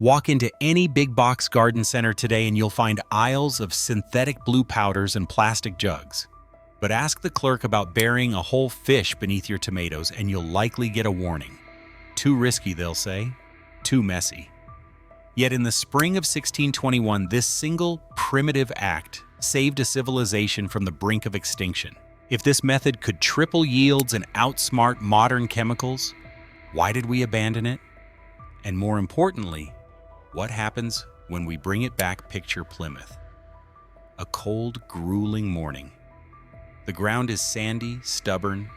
Walk into any big box garden center today and you'll find aisles of synthetic blue powders and plastic jugs. But ask the clerk about burying a whole fish beneath your tomatoes and you'll likely get a warning. Too risky, they'll say. Too messy. Yet in the spring of 1621, this single primitive act saved a civilization from the brink of extinction. If this method could triple yields and outsmart modern chemicals, why did we abandon it? And more importantly, what happens when we bring it back? Picture Plymouth. A cold, grueling morning. The ground is sandy, stubborn,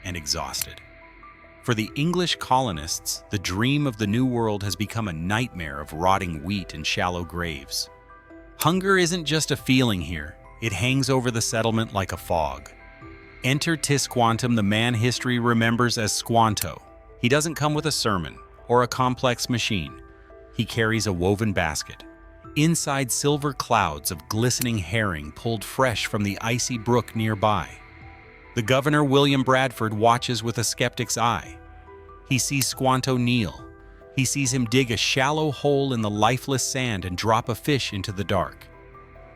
and exhausted. For the English colonists, the dream of the New World has become a nightmare of rotting wheat and shallow graves. Hunger isn't just a feeling here, it hangs over the settlement like a fog. Enter Squantum, the man history remembers as Squanto. He doesn't come with a sermon or a complex machine. He carries a woven basket. Inside, silver clouds of glistening herring pulled fresh from the icy brook nearby. The governor, William Bradford, watches with a skeptic's eye. He sees Squanto kneel. He sees him dig a shallow hole in the lifeless sand and drop a fish into the dark.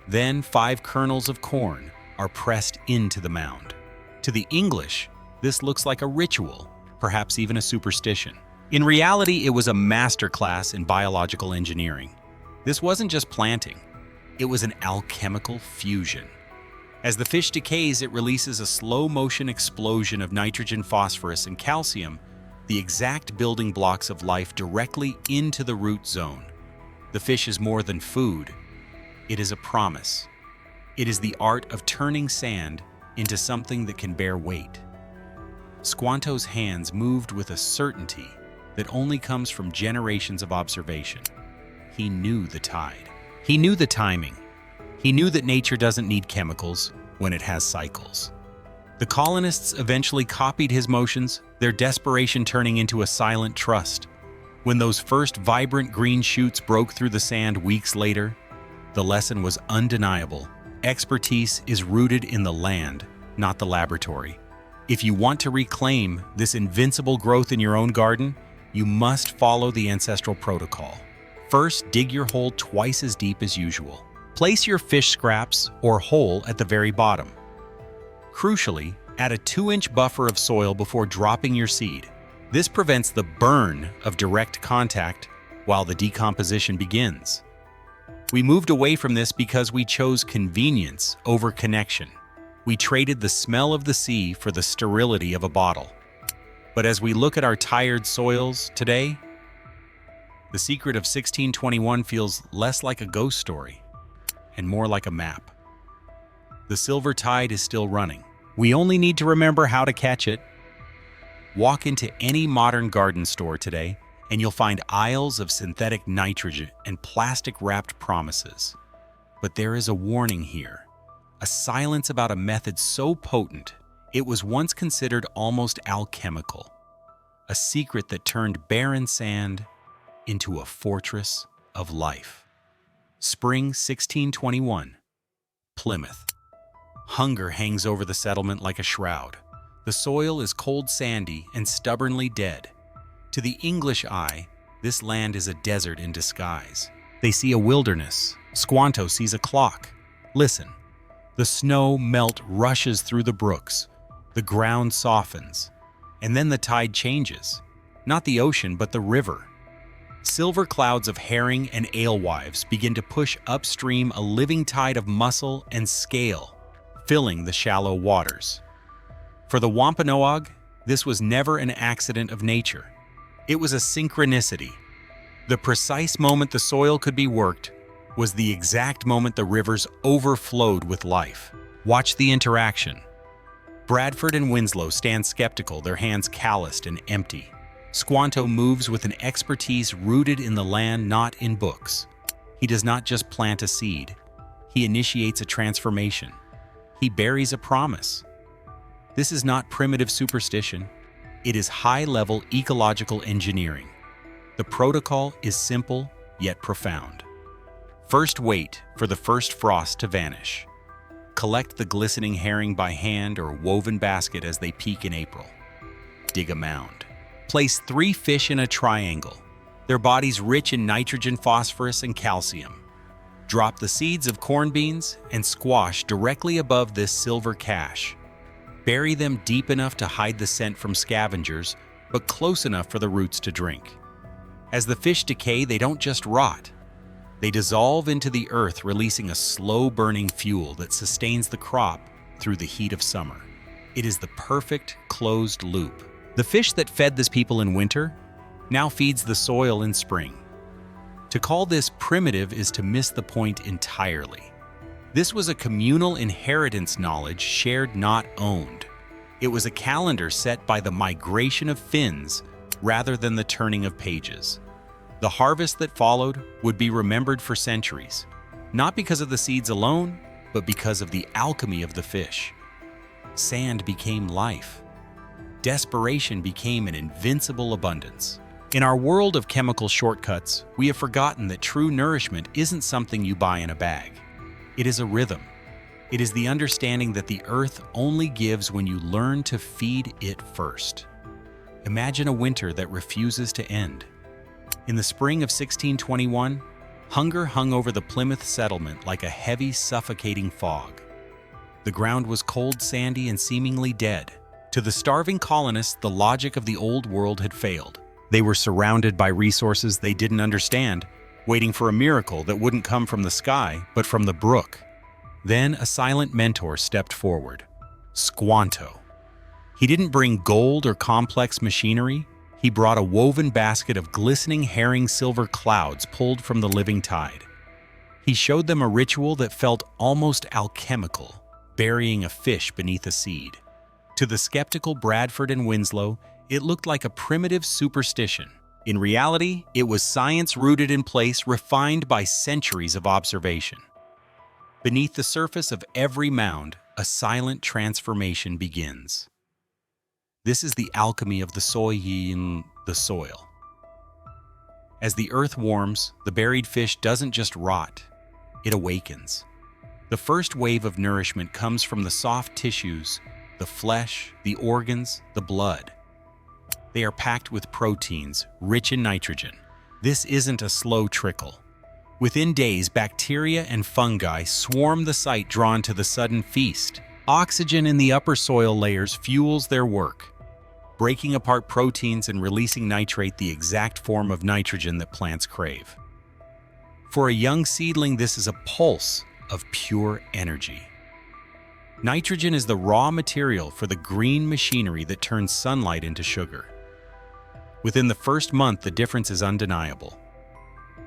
Then 5 kernels of corn are pressed into the mound. To the English, this looks like a ritual, perhaps even a superstition. In reality, it was a masterclass in biological engineering. This wasn't just planting, it was an alchemical fusion. As the fish decays, it releases a slow-motion explosion of nitrogen, phosphorus, and calcium, the exact building blocks of life, directly into the root zone. The fish is more than food. It is a promise. It is the art of turning sand into something that can bear weight. Squanto's hands moved with a certainty that only comes from generations of observation. He knew the tide. He knew the timing. He knew that nature doesn't need chemicals when it has cycles. The colonists eventually copied his motions, their desperation turning into a silent trust. When those first vibrant green shoots broke through the sand weeks later, the lesson was undeniable. Expertise is rooted in the land, not the laboratory. If you want to reclaim this invincible growth in your own garden, you must follow the Ancestral Protocol. First, dig your hole twice as deep as usual. Place your fish scraps or hole at the very bottom. Crucially, add a 2-inch buffer of soil before dropping your seed. This prevents the burn of direct contact while the decomposition begins. We moved away from this because we chose convenience over connection. We traded the smell of the sea for the sterility of a bottle. But as we look at our tired soils today, the secret of 1621 feels less like a ghost story and more like a map. The silver tide is still running. We only need to remember how to catch it. Walk into any modern garden store today and you'll find aisles of synthetic nitrogen and plastic-wrapped promises. But there is a warning here, a silence about a method so potent it was once considered almost alchemical, a secret that turned barren sand into a fortress of life. Spring 1621, Plymouth. Hunger hangs over the settlement like a shroud. The soil is cold, sandy, and stubbornly dead. To the English eye, this land is a desert in disguise. They see a wilderness. Squanto sees a clock. Listen. The snow melt rushes through the brooks. The ground softens. And then the tide changes. Not the ocean, but the river. Silver clouds of herring and alewives begin to push upstream, a living tide of muscle and scale, filling the shallow waters. For the Wampanoag, this was never an accident of nature. It was a synchronicity. The precise moment the soil could be worked was the exact moment the rivers overflowed with life. Watch the interaction. Bradford and Winslow stand skeptical, their hands calloused and empty. Squanto moves with an expertise rooted in the land, not in books. He does not just plant a seed. He initiates a transformation. He buries a promise. This is not primitive superstition. It is high-level ecological engineering. The protocol is simple yet profound. First, wait for the first frost to vanish. Collect the glistening herring by hand or woven basket as they peak in April. Dig a mound. Place 3 fish in a triangle. their bodies rich in nitrogen, phosphorus, and calcium. Drop the seeds of corn beans and squash directly above this silver cache. Bury them deep enough to hide the scent from scavengers, but close enough for the roots to drink. As the fish decay, they don't just rot. They dissolve into the earth, releasing a slow-burning fuel that sustains the crop through the heat of summer. It is the perfect closed loop. The fish that fed this people in winter now feeds the soil in spring. To call this primitive is to miss the point entirely. This was a communal inheritance, knowledge shared, not owned. It was a calendar set by the migration of fins rather than the turning of pages. The harvest that followed would be remembered for centuries, not because of the seeds alone, but because of the alchemy of the fish. Sand became life. Desperation became an invincible abundance. In our world of chemical shortcuts, we have forgotten that true nourishment isn't something you buy in a bag. It is a rhythm. It is the understanding that the earth only gives when you learn to feed it first. Imagine a winter that refuses to end. In the spring of 1621, hunger hung over the Plymouth settlement like a heavy, suffocating fog. The ground was cold, sandy, and seemingly dead. To the starving colonists, the logic of the old world had failed. They were surrounded by resources they didn't understand, waiting for a miracle that wouldn't come from the sky, but from the brook. Then a silent mentor stepped forward, Squanto. He didn't bring gold or complex machinery. He brought a woven basket of glistening herring silver clouds pulled from the living tide. He showed them a ritual that felt almost alchemical, burying a fish beneath a seed. To the skeptical Bradford and Winslow, it looked like a primitive superstition. In reality, it was science rooted in place, refined by centuries of observation. Beneath the surface of every mound, a silent transformation begins. This is the alchemy of the soil in the soil. As the earth warms, the buried fish doesn't just rot, it awakens. The first wave of nourishment comes from the soft tissues, the flesh, the organs, the blood. They are packed with proteins, rich in nitrogen. This isn't a slow trickle. Within days, bacteria and fungi swarm the site, drawn to the sudden feast. Oxygen in the upper soil layers fuels their work, breaking apart proteins and releasing nitrate, the exact form of nitrogen that plants crave. For a young seedling, this is a pulse of pure energy. Nitrogen is the raw material for the green machinery that turns sunlight into sugar. Within the first month, the difference is undeniable.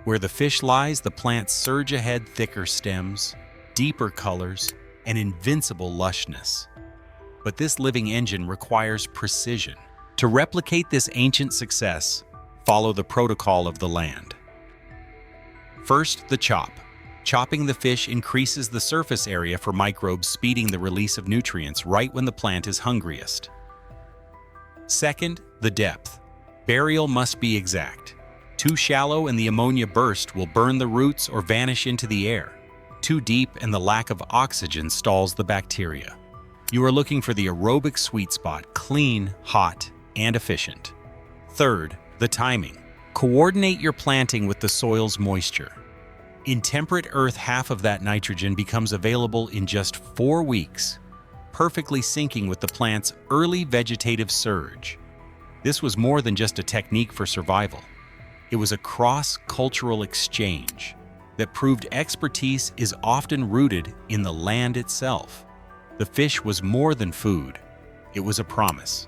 Where the fish lies, the plants surge ahead, thicker stems, deeper colors, and invincible lushness. But this living engine requires precision. To replicate this ancient success, follow the protocol of the land. First, the chop. Chopping the fish increases the surface area for microbes, speeding the release of nutrients right when the plant is hungriest. Second, the depth. Burial must be exact. Too shallow and the ammonia burst will burn the roots or vanish into the air. Too deep and the lack of oxygen stalls the bacteria. You are looking for the aerobic sweet spot, clean, hot, and efficient. Third, the timing. Coordinate your planting with the soil's moisture. In temperate earth, half of that nitrogen becomes available in just 4 weeks, perfectly syncing with the plant's early vegetative surge. This was more than just a technique for survival. It was a cross-cultural exchange that proved expertise is often rooted in the land itself. The fish was more than food. It was a promise.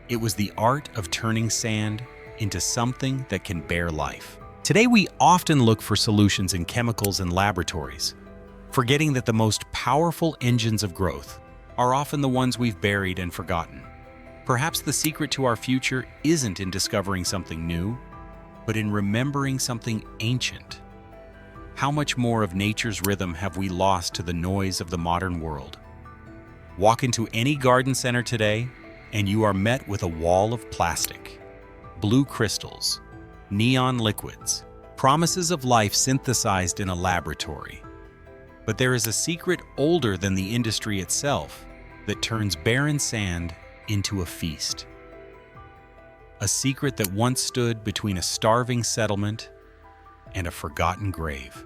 It was the art of turning sand into something that can bear life. Today, we often look for solutions in chemicals and laboratories, forgetting that the most powerful engines of growth are often the ones we've buried and forgotten. Perhaps the secret to our future isn't in discovering something new, but in remembering something ancient. How much more of nature's rhythm have we lost to the noise of the modern world? Walk into any garden center today, and you are met with a wall of plastic, blue crystals, neon liquids, promises of life synthesized in a laboratory. But there is a secret older than the industry itself that turns barren sand into a feast. a secret that once stood between a starving settlement and a forgotten grave.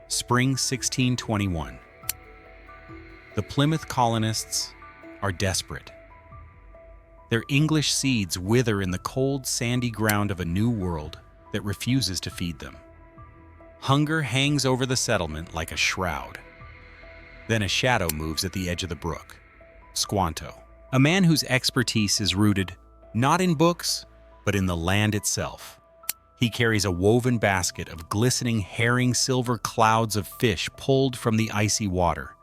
Spring 1621. The Plymouth colonists are desperate. Their English seeds wither in the cold, sandy ground of a new world that refuses to feed them. Hunger hangs over the settlement like a shroud. Then a shadow moves at the edge of the brook. Squanto, a man whose expertise is rooted not in books, but in the land itself. He carries a woven basket of glistening herring silver clouds of fish pulled from the icy water.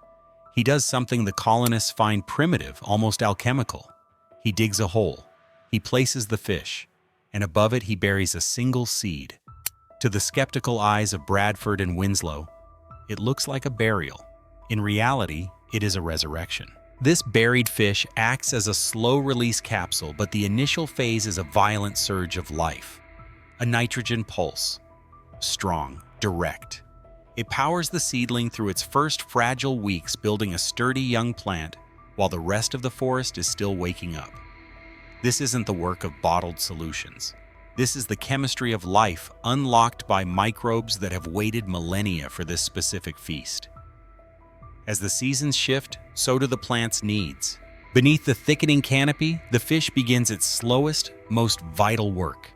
He does something the colonists find primitive, almost alchemical. He digs a hole, he places the fish, and above it he buries a single seed. To the skeptical eyes of Bradford and Winslow, it looks like a burial. In reality, it is a resurrection. This buried fish acts as a slow-release capsule, but the initial phase is a violent surge of life. A nitrogen pulse. Strong, direct. It powers the seedling through its first fragile weeks, building a sturdy young plant, while the rest of the forest is still waking up. This isn't the work of bottled solutions. This is the chemistry of life unlocked by microbes that have waited millennia for this specific feast. As the seasons shift, so do the plant's needs. Beneath the thickening canopy, the fish begins its slowest, most vital work.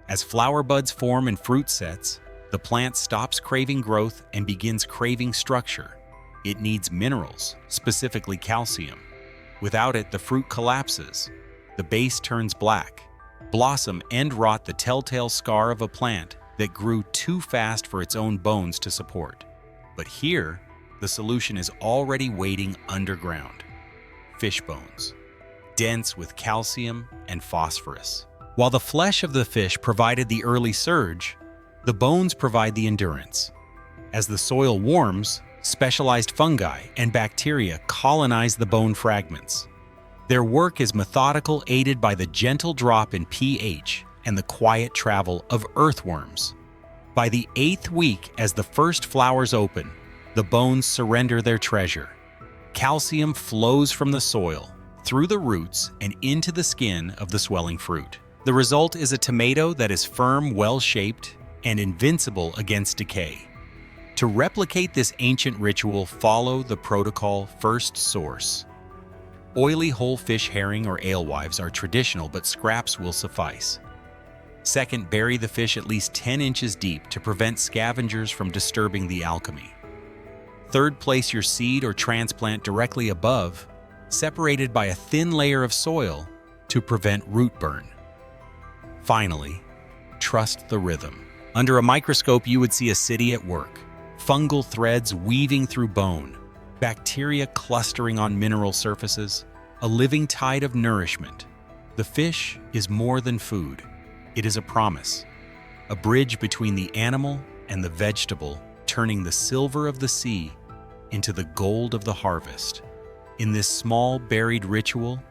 As flower buds form and fruit sets, the plant stops craving growth and begins craving structure. It needs minerals, specifically calcium. Without it, the fruit collapses. The base turns black. Blossom end rot, the telltale scar of a plant that grew too fast for its own bones to support. But here, the solution is already waiting underground. Fish bones, dense with calcium and phosphorus. While the flesh of the fish provided the early surge, the bones provide the endurance. As the soil warms, specialized fungi and bacteria colonize the bone fragments. Their work is methodical, aided by the gentle drop in pH and the quiet travel of earthworms. By the 8th week, as the first flowers open, the bones surrender their treasure. Calcium flows from the soil, through the roots, and into the skin of the swelling fruit. The result is a tomato that is firm, well-shaped, and invincible against decay. To replicate this ancient ritual, follow the protocol. First source. Oily whole fish, herring, or alewives are traditional, but scraps will suffice. Second, bury the fish at least 10 inches deep to prevent scavengers from disturbing the alchemy. Third, place your seed or transplant directly above, separated by a thin layer of soil to prevent root burn. Finally, trust the rhythm. Under a microscope, you would see a city at work. Fungal threads weaving through bone, bacteria clustering on mineral surfaces, a living tide of nourishment. The fish is more than food. It is a promise, a bridge between the animal and the vegetable, turning the silver of the sea into the gold of the harvest. In this small, buried ritual,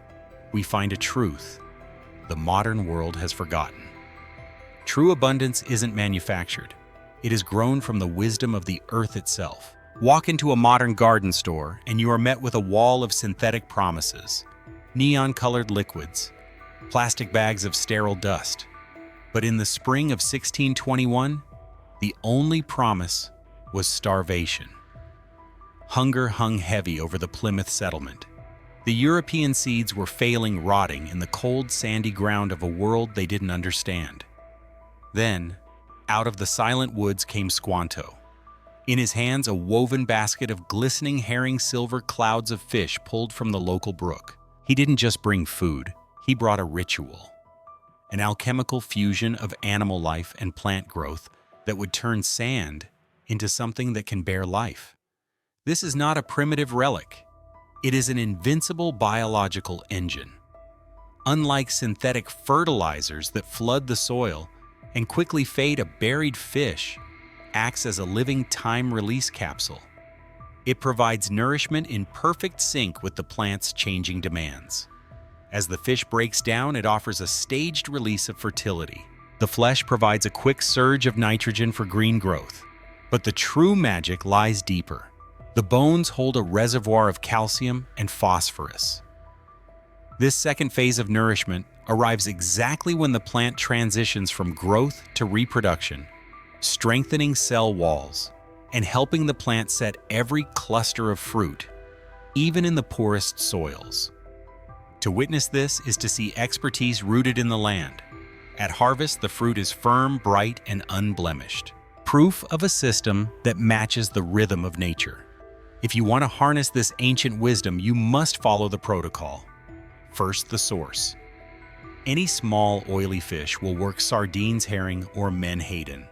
we find a truth the modern world has forgotten. True abundance isn't manufactured. It is grown from the wisdom of the earth itself. Walk into a modern garden store, and you are met with a wall of synthetic promises, neon-colored liquids, plastic bags of sterile dust. But in the spring of 1621, the only promise was starvation. Hunger hung heavy over the Plymouth settlement. The European seeds were failing, rotting in the cold, sandy ground of a world they didn't understand. Then, out of the silent woods came Squanto. In his hands, a woven basket of glistening herring silver clouds of fish pulled from the local brook. He didn't just bring food, he brought a ritual. An alchemical fusion of animal life and plant growth that would turn sand into something that can bear life. This is not a primitive relic. It is an invincible biological engine. Unlike synthetic fertilizers that flood the soil and quickly fade, a buried fish acts as a living time-release capsule. It provides nourishment in perfect sync with the plant's changing demands. As the fish breaks down, it offers a staged release of fertility. The flesh provides a quick surge of nitrogen for green growth. But the true magic lies deeper. The bones hold a reservoir of calcium and phosphorus. This second phase of nourishment arrives exactly when the plant transitions from growth to reproduction, strengthening cell walls and helping the plant set every cluster of fruit, even in the poorest soils. To witness this is to see expertise rooted in the land. At harvest, the fruit is firm, bright, and unblemished. Proof of a system that matches the rhythm of nature. If you want to harness this ancient wisdom, you must follow the protocol. First, the source. Any small, oily fish will work sardines, herring, or menhaden.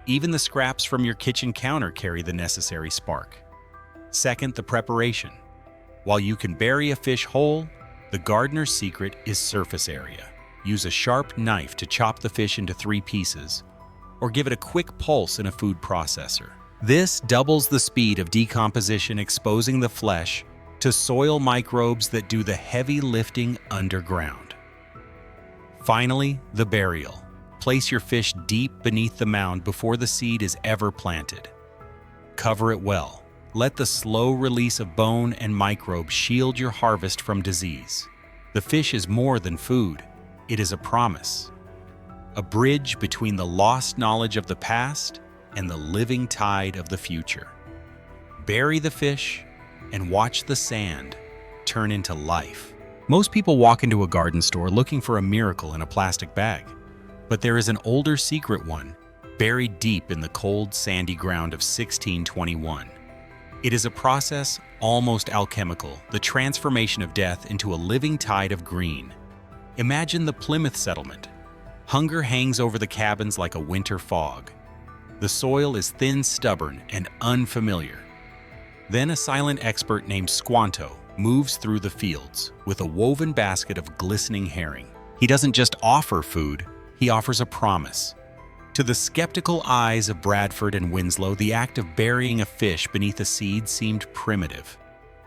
Even the scraps from your kitchen counter carry the necessary spark. Second, the preparation. While you can bury a fish whole, the gardener's secret is surface area. Use a sharp knife to chop the fish into 3 pieces, or give it a quick pulse in a food processor. This doubles the speed of decomposition, exposing the flesh to soil microbes that do the heavy lifting underground. Finally, the burial. Place your fish deep beneath the mound before the seed is ever planted. Cover it well. Let the slow release of bone and microbes shield your harvest from disease. The fish is more than food. It is a promise. A bridge between the lost knowledge of the past and the living tide of the future. Bury the fish and watch the sand turn into life. Most people walk into a garden store looking for a miracle in a plastic bag. But there is an older secret one, buried deep in the cold, sandy ground of 1621. It is a process almost alchemical, the transformation of death into a living tide of green. Imagine the Plymouth settlement. Hunger hangs over the cabins like a winter fog. The soil is thin, stubborn, and unfamiliar. Then a silent expert named Squanto moves through the fields with a woven basket of glistening herring. He doesn't just offer food, he offers a promise. To the skeptical eyes of Bradford and Winslow, the act of burying a fish beneath a seed seemed primitive.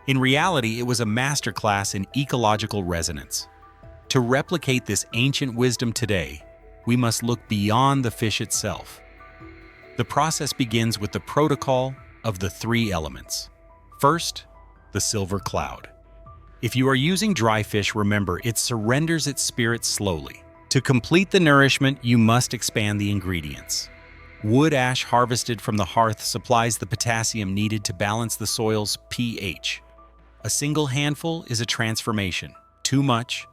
In reality, it was a masterclass in ecological resonance. To replicate this ancient wisdom today, we must look beyond the fish itself. The process begins with the protocol of the 3 elements. First, the silver cloud. If you are using dry fish, remember, it surrenders its spirit slowly. To complete the nourishment, you must expand the ingredients. Wood ash harvested from the hearth supplies the potassium needed to balance the soil's pH. A single handful is a transformation. Too much,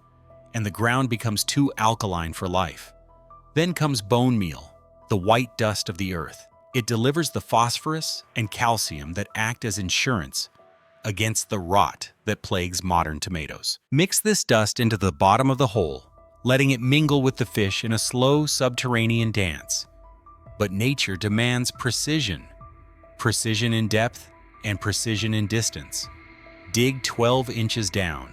and the ground becomes too alkaline for life. Then comes bone meal, the white dust of the earth. It delivers the phosphorus and calcium that act as insurance against the rot that plagues modern tomatoes. Mix this dust into the bottom of the hole, letting it mingle with the fish in a slow subterranean dance. But nature demands precision. Precision in depth and precision in distance. Dig 12 inches down.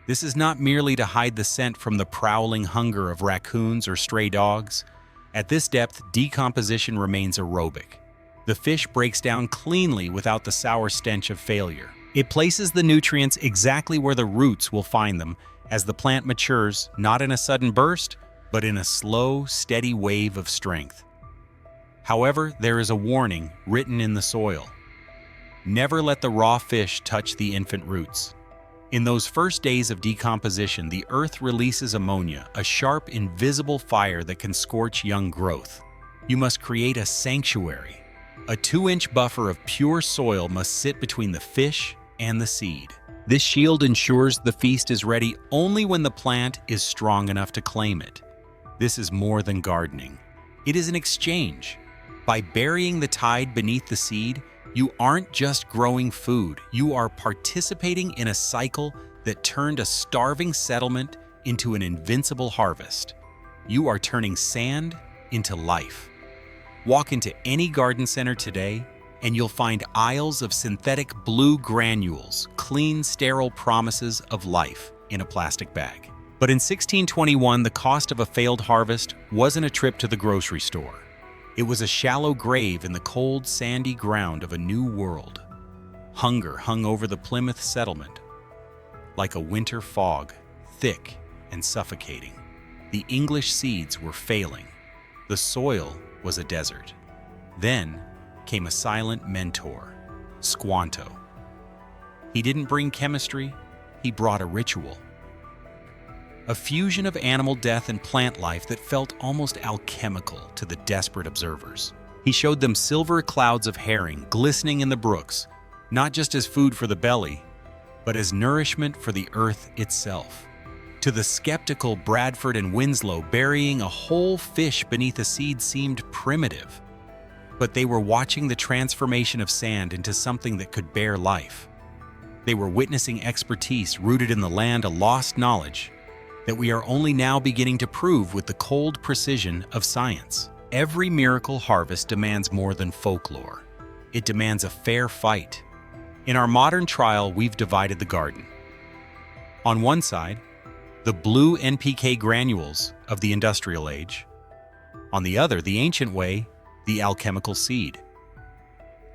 This is not merely to hide the scent from the prowling hunger of raccoons or stray dogs. At this depth, decomposition remains aerobic. The fish breaks down cleanly without the sour stench of failure. It places the nutrients exactly where the roots will find them as the plant matures, not in a sudden burst, but in a slow, steady wave of strength. However, there is a warning written in the soil. Never let the raw fish touch the infant roots. In those first days of decomposition, the earth releases ammonia, a sharp, invisible fire that can scorch young growth. You must create a sanctuary. A 2-inch buffer of pure soil must sit between the fish and the seed. This shield ensures the feast is ready only when the plant is strong enough to claim it. This is more than gardening. It is an exchange. By burying the tide beneath the seed, you aren't just growing food, you are participating in a cycle that turned a starving settlement into an invincible harvest. You are turning sand into life. Walk into any garden center today, and you'll find aisles of synthetic blue granules, clean, sterile promises of life in a plastic bag. But in 1621, the cost of a failed harvest wasn't a trip to the grocery store. It was a shallow grave in the cold, sandy ground of a new world. Hunger hung over the Plymouth settlement like a winter fog, thick and suffocating. The English seeds were failing. The soil was a desert. Then came a silent mentor, Squanto. He didn't bring chemistry, he brought a ritual. a fusion of animal death and plant life that felt almost alchemical to the desperate observers. He showed them silver clouds of herring glistening in the brooks, not just as food for the belly, but as nourishment for the earth itself. To the skeptical Bradford and Winslow, burying a whole fish beneath a seed seemed primitive, but they were watching the transformation of sand into something that could bear life. They were witnessing expertise rooted in the land, a lost knowledge that we are only now beginning to prove with the cold precision of science. Every miracle harvest demands more than folklore. It demands a fair fight. In our modern trial, we've divided the garden. On one side, the blue NPK granules of the industrial age. On the other, the ancient way, the alchemical seed.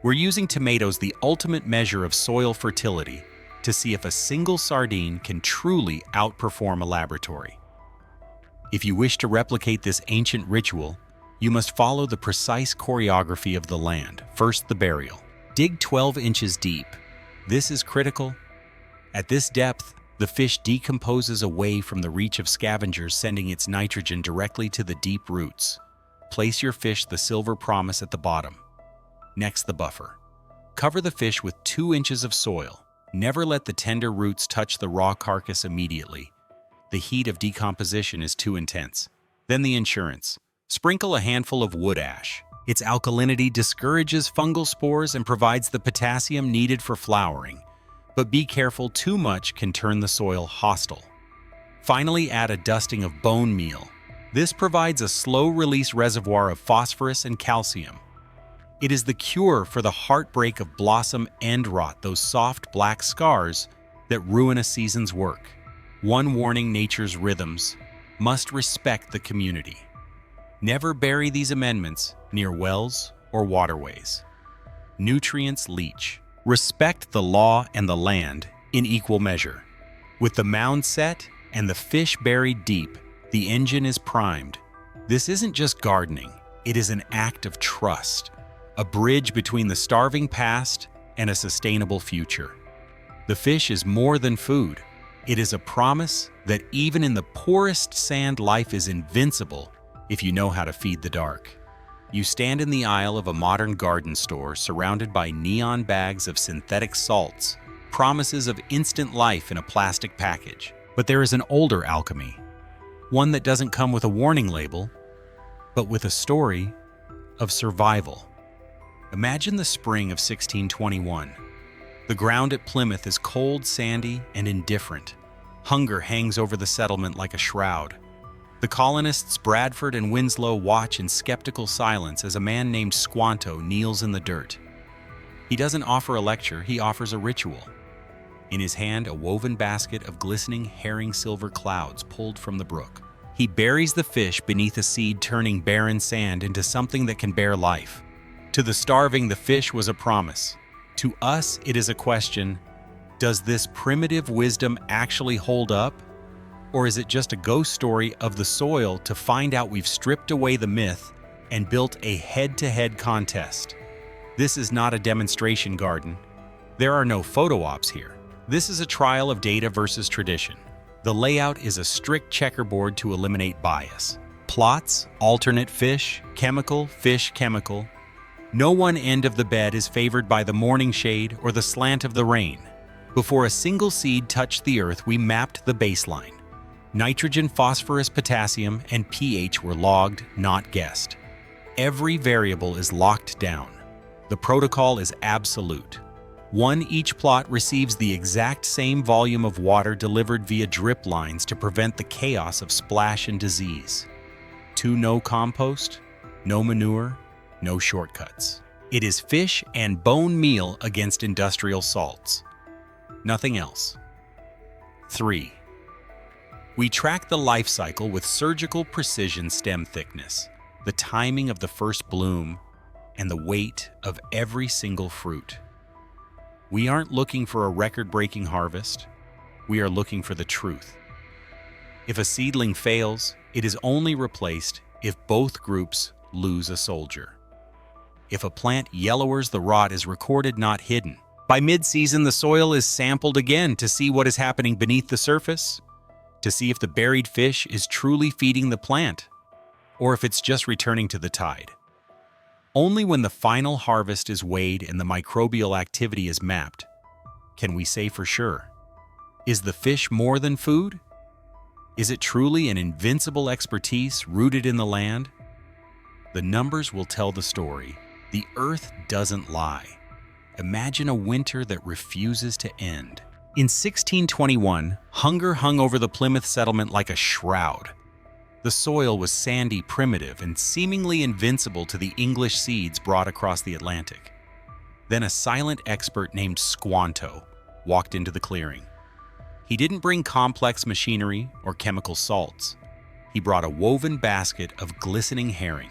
We're using tomatoes, the ultimate measure of soil fertility, to see if a single sardine can truly outperform a laboratory. If you wish to replicate this ancient ritual, you must follow the precise choreography of the land. First, the burial. Dig 12 inches deep. This is critical. At this depth, the fish decomposes away from the reach of scavengers, sending its nitrogen directly to the deep roots. Place your fish, the silver promise, at the bottom. Next, the buffer. Cover the fish with 2 inches of soil. Never let the tender roots touch the raw carcass immediately. The heat of decomposition is too intense. Then the insurance. Sprinkle a handful of wood ash. Its alkalinity discourages fungal spores and provides the potassium needed for flowering. But be careful, too much can turn the soil hostile. Finally, add a dusting of bone meal. This provides a slow-release reservoir of phosphorus and calcium. It is the cure for the heartbreak of blossom end rot, those soft black scars that ruin a season's work. One warning: nature's rhythms must respect the community. Never bury these amendments near wells or waterways. Nutrients leach. Respect the law and the land in equal measure. With the mound set and the fish buried deep, the engine is primed. This isn't just gardening, it is an act of trust, a bridge between the starving past and a sustainable future. The fish is more than food. It is a promise that even in the poorest sand, life is invincible if you know how to feed the dark. You stand in the aisle of a modern garden store surrounded by neon bags of synthetic salts, promises of instant life in a plastic package. But there is an older alchemy, one that doesn't come with a warning label, but with a story of survival. Imagine the spring of 1621. The ground at Plymouth is cold, sandy, and indifferent. Hunger hangs over the settlement like a shroud. The colonists Bradford and Winslow watch in skeptical silence as a man named Squanto kneels in the dirt. He doesn't offer a lecture, he offers a ritual. In his hand, a woven basket of glistening herring silver clouds pulled from the brook. He buries the fish beneath a seed, turning barren sand into something that can bear life. To the starving, the fish was a promise. To us, it is a question: does this primitive wisdom actually hold up? Or is it just a ghost story of the soil? To find out, we've stripped away the myth and built a head-to-head contest. This is not a demonstration garden. There are no photo ops here. This is a trial of data versus tradition. The layout is a strict checkerboard to eliminate bias. Plots, alternate fish, chemical, fish, chemical. No one end of the bed is favored by the morning shade or the slant of the rain. Before a single seed touched the earth, we mapped the baseline. Nitrogen, phosphorus, potassium, and pH were logged, not guessed. Every variable is locked down. The protocol is absolute. Each plot receives the exact same volume of water delivered via drip lines to prevent the chaos of splash and disease. 2, no compost, no manure, no shortcuts. It is fish and bone meal against industrial salts. Nothing else. 3. We track the life cycle with surgical precision: stem thickness, the timing of the first bloom, and the weight of every single fruit. We aren't looking for a record-breaking harvest. We are looking for the truth. If a seedling fails, it is only replaced if both groups lose a soldier. If a plant yellowers, the rot is recorded, not hidden. By mid-season, the soil is sampled again to see what is happening beneath the surface. to see if the buried fish is truly feeding the plant, or if it's just returning to the tide. Only when the final harvest is weighed and the microbial activity is mapped can we say for sure. Is the fish more than food? Is it truly an invincible expertise rooted in the land? The numbers will tell the story. The earth doesn't lie. Imagine a winter that refuses to end. In 1621, hunger hung over the Plymouth settlement like a shroud. The soil was sandy, primitive, and seemingly invincible to the English seeds brought across the Atlantic. Then a silent expert named Squanto walked into the clearing. He didn't bring complex machinery or chemical salts. He brought a woven basket of glistening herring.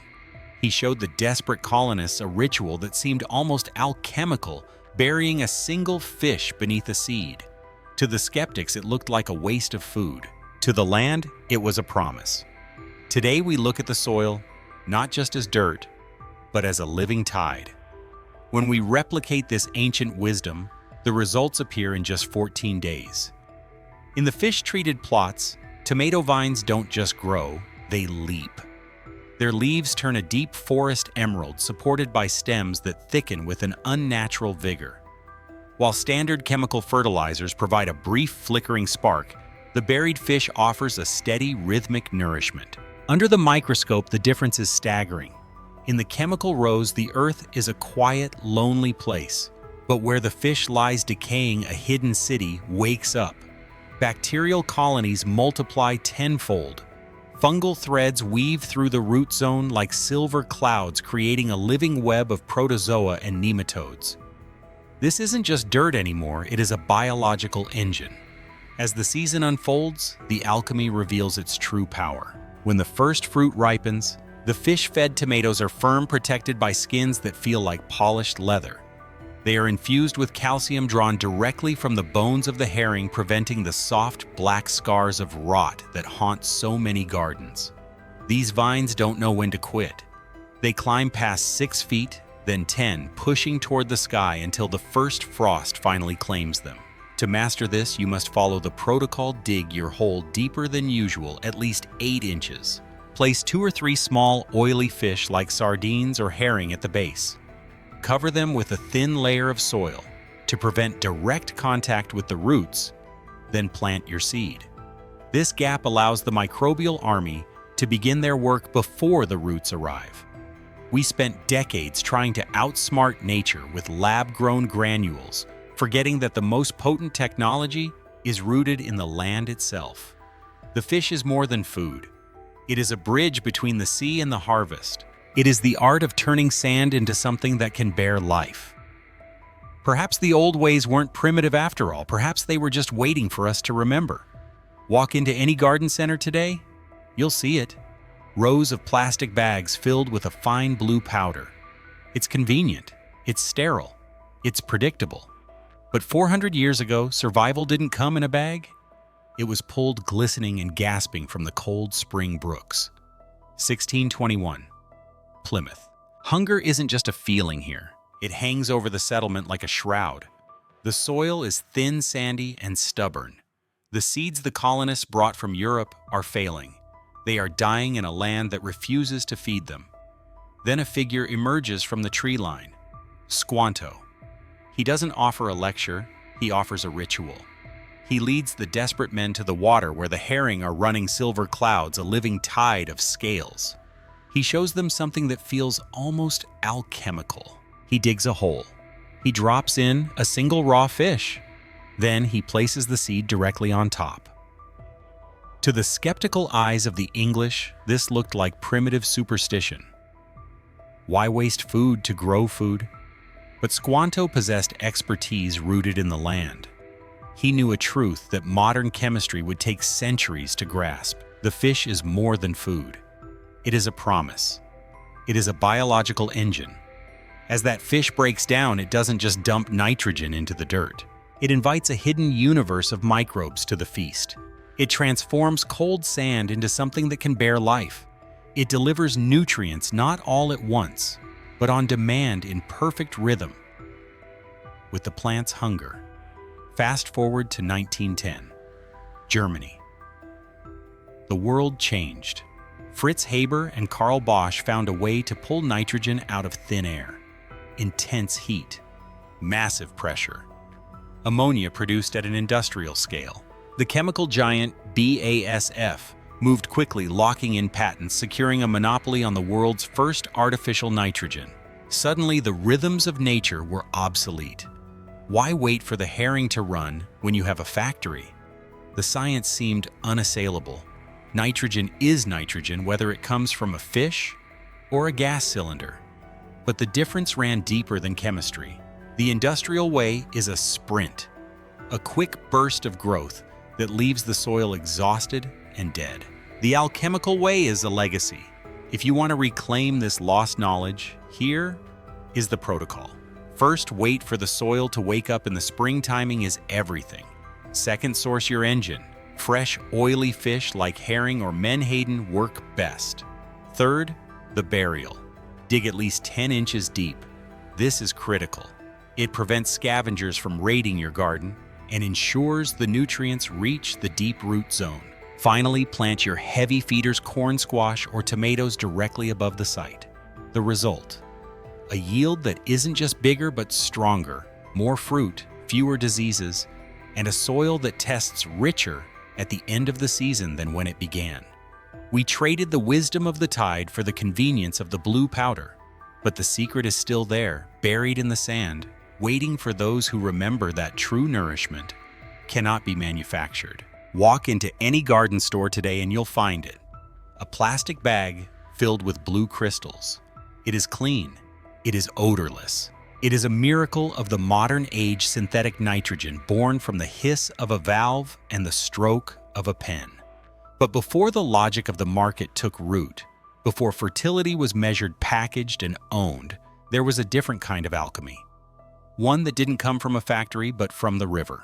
He showed the desperate colonists a ritual that seemed almost alchemical, burying a single fish beneath a seed. To the skeptics, it looked like a waste of food. To the land, it was a promise. Today we look at the soil not just as dirt, but as a living tide. When we replicate this ancient wisdom, the results appear in just 14 days. In the fish-treated plots, tomato vines don't just grow, they leap. Their leaves turn a deep forest emerald supported by stems that thicken with an unnatural vigor. While standard chemical fertilizers provide a brief flickering spark, the buried fish offers a steady, rhythmic nourishment. Under the microscope, the difference is staggering. In the chemical rows, the earth is a quiet, lonely place. But where the fish lies decaying, a hidden city wakes up. Bacterial colonies multiply tenfold. Fungal threads weave through the root zone like silver clouds, creating a living web of protozoa and nematodes. This isn't just dirt anymore, it is a biological engine. As the season unfolds, the alchemy reveals its true power. When the first fruit ripens, the fish-fed tomatoes are firm, protected by skins that feel like polished leather. They are infused with calcium drawn directly from the bones of the herring, preventing the soft, black scars of rot that haunt so many gardens. These vines don't know when to quit. They climb past 6 feet, then 10, pushing toward the sky until the first frost finally claims them. To master this, you must follow the protocol. Dig your hole deeper than usual, at least 8 inches. Place 2 or 3 small, oily fish like sardines or herring at the base. Cover them with a thin layer of soil to prevent direct contact with the roots, then plant your seed. This gap allows the microbial army to begin their work before the roots arrive. We spent decades trying to outsmart nature with lab-grown granules, forgetting that the most potent technology is rooted in the land itself. The fish is more than food. It is a bridge between the sea and the harvest. It is the art of turning sand into something that can bear life. Perhaps the old ways weren't primitive after all. Perhaps they were just waiting for us to remember. Walk into any garden center today, you'll see it. Rows of plastic bags filled with a fine blue powder. It's convenient, it's sterile, it's predictable. But 400 years ago, survival didn't come in a bag. It was pulled glistening and gasping from the cold spring brooks. 1621. Plymouth. Hunger isn't just a feeling here. It hangs over the settlement like a shroud. The soil is thin, sandy, and stubborn. The seeds the colonists brought from Europe are failing. They are dying in a land that refuses to feed them. Then a figure emerges from the tree line. Squanto. He doesn't offer a lecture, he offers a ritual. He leads the desperate men to the water where the herring are running silver clouds, a living tide of scales. He shows them something that feels almost alchemical. He digs a hole. He drops in a single raw fish. Then he places the seed directly on top. To the skeptical eyes of the English, this looked like primitive superstition. Why waste food to grow food? But Squanto possessed expertise rooted in the land. He knew a truth that modern chemistry would take centuries to grasp. The fish is more than food. It is a promise. It is a biological engine. As that fish breaks down, it doesn't just dump nitrogen into the dirt. It invites a hidden universe of microbes to the feast. It transforms cold sand into something that can bear life. It delivers nutrients not all at once, but on demand in perfect rhythm with the plant's hunger. Fast forward to 1910, Germany. the world changed. Fritz Haber and Carl Bosch found a way to pull nitrogen out of thin air. Intense heat, massive pressure. Ammonia produced at an industrial scale. The chemical giant BASF moved quickly, locking in patents, securing a monopoly on the world's first artificial nitrogen. Suddenly, the rhythms of nature were obsolete. Why wait for the herring to run when you have a factory? The science seemed unassailable. Nitrogen is nitrogen, whether it comes from a fish or a gas cylinder. But the difference ran deeper than chemistry. The industrial way is a sprint, a quick burst of growth that leaves the soil exhausted and dead. The alchemical way is a legacy. If you want to reclaim this lost knowledge, here is the protocol. First, wait for the soil to wake up in the spring. Timing is everything. Second, source your engine. Fresh, oily fish like herring or menhaden work best. Third, the burial. Dig at least 10 inches deep. This is critical. It prevents scavengers from raiding your garden and ensures the nutrients reach the deep root zone. Finally, plant your heavy feeders, corn, squash, or tomatoes directly above the site. The result? A yield that isn't just bigger but stronger, more fruit, fewer diseases, and a soil that tests richer at the end of the season than when it began. We traded the wisdom of the tide for the convenience of the blue powder, but the secret is still there, buried in the sand, waiting for those who remember that true nourishment cannot be manufactured. Walk into any garden store today and you'll find it. A plastic bag filled with blue crystals. It is clean. It is odorless. It is a miracle of the modern age synthetic nitrogen born from the hiss of a valve and the stroke of a pen. But before the logic of the market took root, before fertility was measured, packaged, and owned, there was a different kind of alchemy. One that didn't come from a factory but from the river.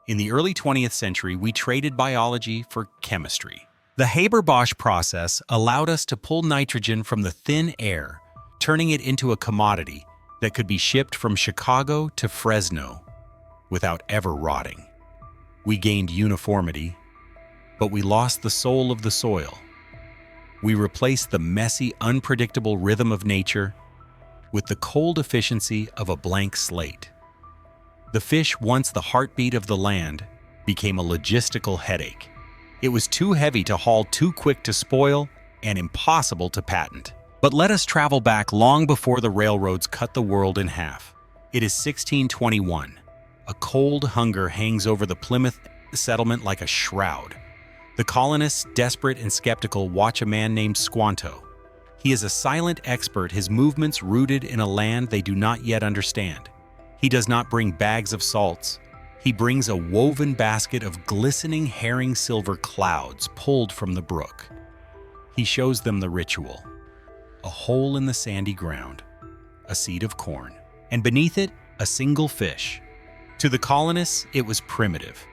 In the early 20th century, we traded biology for chemistry. The Haber-Bosch process allowed us to pull nitrogen from the thin air, turning it into a commodity that could be shipped from Chicago to Fresno without ever rotting. We gained uniformity, but we lost the soul of the soil. We replaced the messy, unpredictable rhythm of nature with the cold efficiency of a blank slate. The fish, once the heartbeat of the land, became a logistical headache. It was too heavy to haul, too quick to spoil, and impossible to patent. But let us travel back long before the railroads cut the world in half. It is 1621. A cold hunger hangs over the Plymouth settlement like a shroud. The colonists, desperate and skeptical, watch a man named Squanto. He is a silent expert, his movements rooted in a land they do not yet understand. He does not bring bags of salts. He brings a woven basket of glistening herring silver clouds pulled from the brook. He shows them the ritual. A hole in the sandy ground, a seed of corn, and beneath it, a single fish. To the colonists, it was primitive.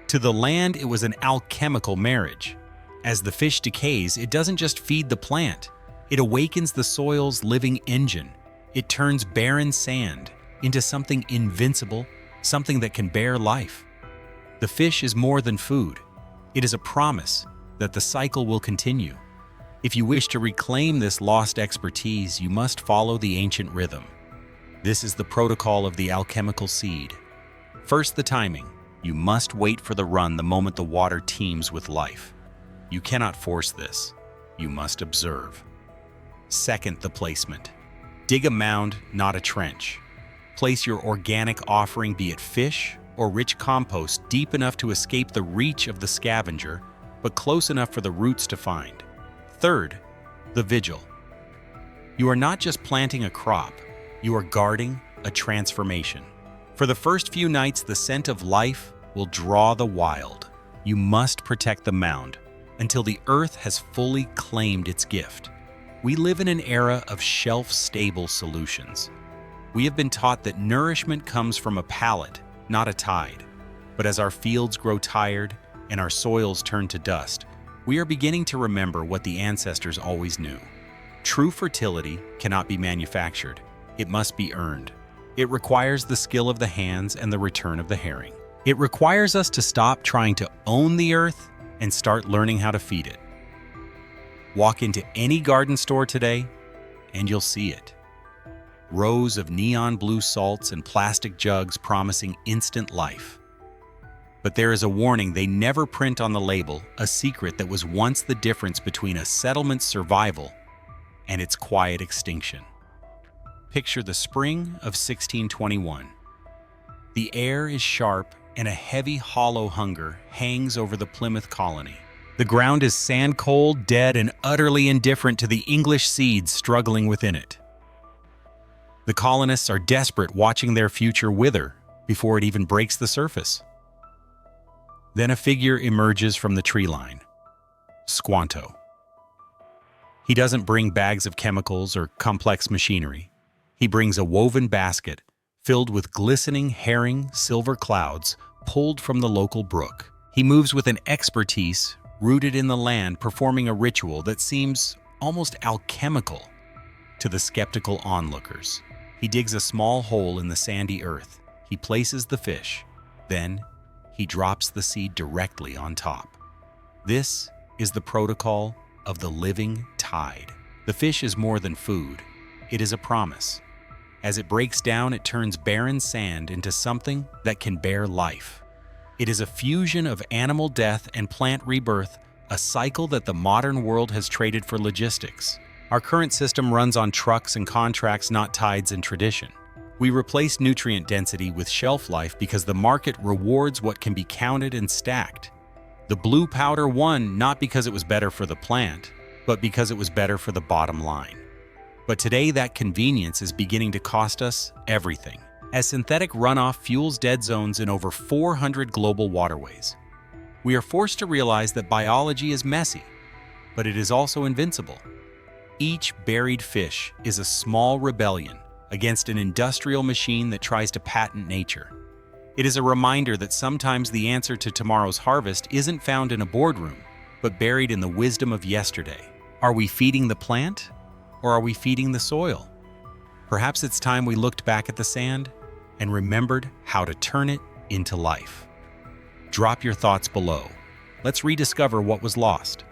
To the land, it was an alchemical marriage. As the fish decays, it doesn't just feed the plant. It awakens the soil's living engine. It turns barren sand into something invincible, something that can bear life. The fish is more than food. It is a promise that the cycle will continue. If you wish to reclaim this lost expertise, you must follow the ancient rhythm. This is the protocol of the alchemical seed. First, the timing. You must wait for the run the moment the water teems with life. You cannot force this. You must observe. Second, the placement. Dig a mound, not a trench. Place your organic offering, be it fish or rich compost, deep enough to escape the reach of the scavenger, but close enough for the roots to find. Third, the vigil. You are not just planting a crop, you are guarding a transformation. For the first few nights, the scent of life will draw the wild. You must protect the mound until the earth has fully claimed its gift. We live in an era of shelf-stable solutions. We have been taught that nourishment comes from a palate, not a tide. But as our fields grow tired and our soils turn to dust, we are beginning to remember what the ancestors always knew. True fertility cannot be manufactured. It must be earned. It requires the skill of the hands and the return of the herring. It requires us to stop trying to own the earth and start learning how to feed it. Walk into any garden store today, and you'll see it. Rows of neon blue salts and plastic jugs promising instant life. But there is a warning they never print on the label, a secret that was once the difference between a settlement's survival and its quiet extinction. Picture the spring of 1621. The air is sharp and a heavy hollow hunger hangs over the Plymouth colony. The ground is sand-cold, dead, and utterly indifferent to the English seeds struggling within it. The colonists are desperate, watching their future wither before it even breaks the surface. Then a figure emerges from the tree line. Squanto. He doesn't bring bags of chemicals or complex machinery. He brings a woven basket filled with glistening herring silver clouds pulled from the local brook. He moves with an expertise rooted in the land, performing a ritual that seems almost alchemical to the skeptical onlookers. He digs a small hole in the sandy earth. He places the fish. Then he drops the seed directly on top. This is the protocol of the living tide. The fish is more than food. It is a promise. As it breaks down, it turns barren sand into something that can bear life. It is a fusion of animal death and plant rebirth, a cycle that the modern world has traded for logistics. Our current system runs on trucks and contracts, not tides and tradition. We replace nutrient density with shelf life because the market rewards what can be counted and stacked. The blue powder won not because it was better for the plant, but because it was better for the bottom line. But today that convenience is beginning to cost us everything, as synthetic runoff fuels dead zones in over 400 global waterways. We are forced to realize that biology is messy, but it is also invincible. Each buried fish is a small rebellion against an industrial machine that tries to patent nature. It is a reminder that sometimes the answer to tomorrow's harvest isn't found in a boardroom, but buried in the wisdom of yesterday. Are we feeding the plant, or are we feeding the soil? Perhaps it's time we looked back at the sand and remembered how to turn it into life. Drop your thoughts below. Let's rediscover what was lost.